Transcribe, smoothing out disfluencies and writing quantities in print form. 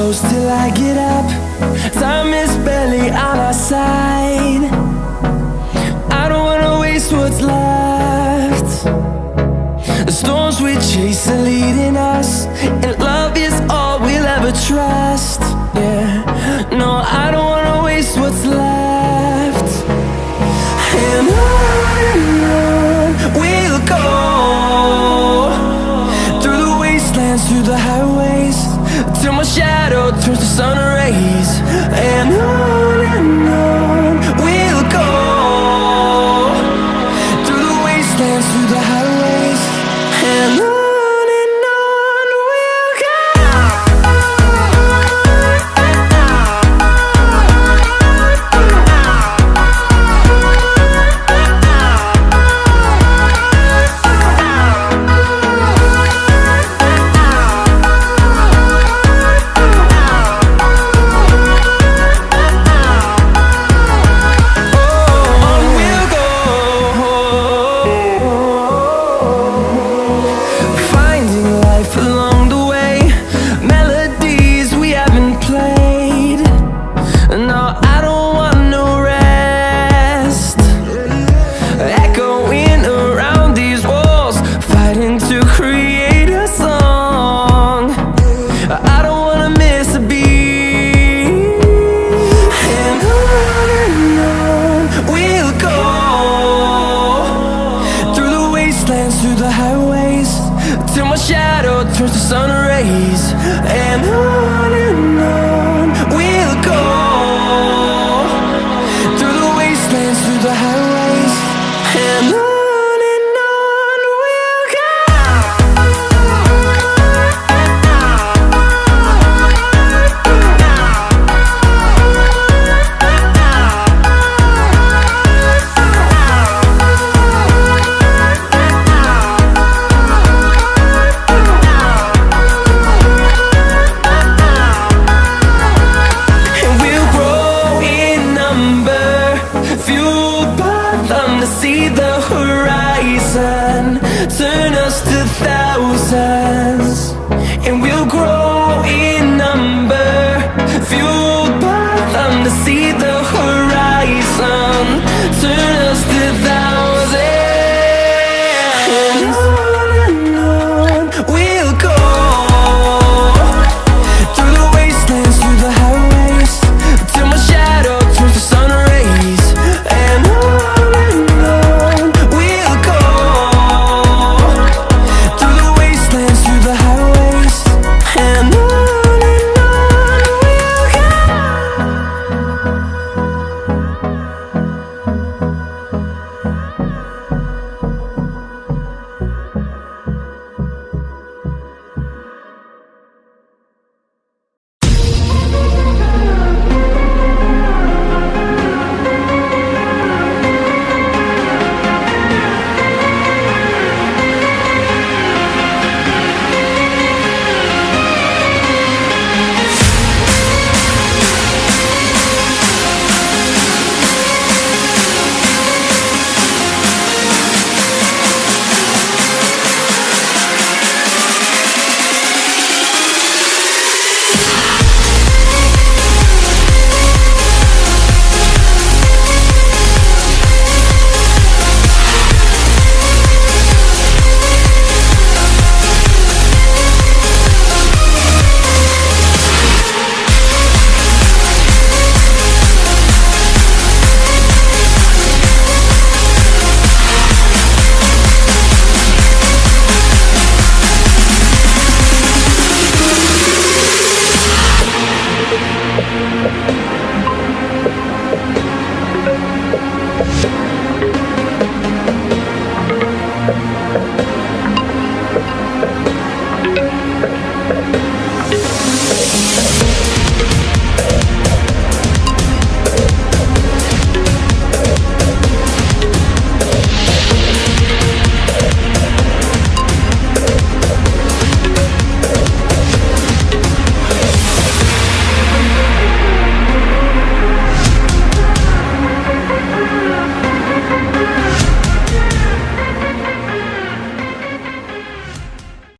close till I get up. Time is barely on our side. I don't wanna waste what's left. The storms we chase are leading us, and love is all we'll ever trust. Yeah, no, I don't wanna waste what's left. And on we'll go, through the wastelands, through the highways, till my shadow turns to sun rays. And on we'll go, through the wastelands, through the highways, and on. Along the way, melodies we haven't played. No, I don't want no rest. Echoing around these walls, fighting to create a song. I don't wanna miss a beat. And on we'll go, through the wastelands, through the highways, till my shadow turns to sun rays. And on we'll go, through the wastelands, through the highways, and on we'll go. See the horizon turn us to thousands, and we'll grow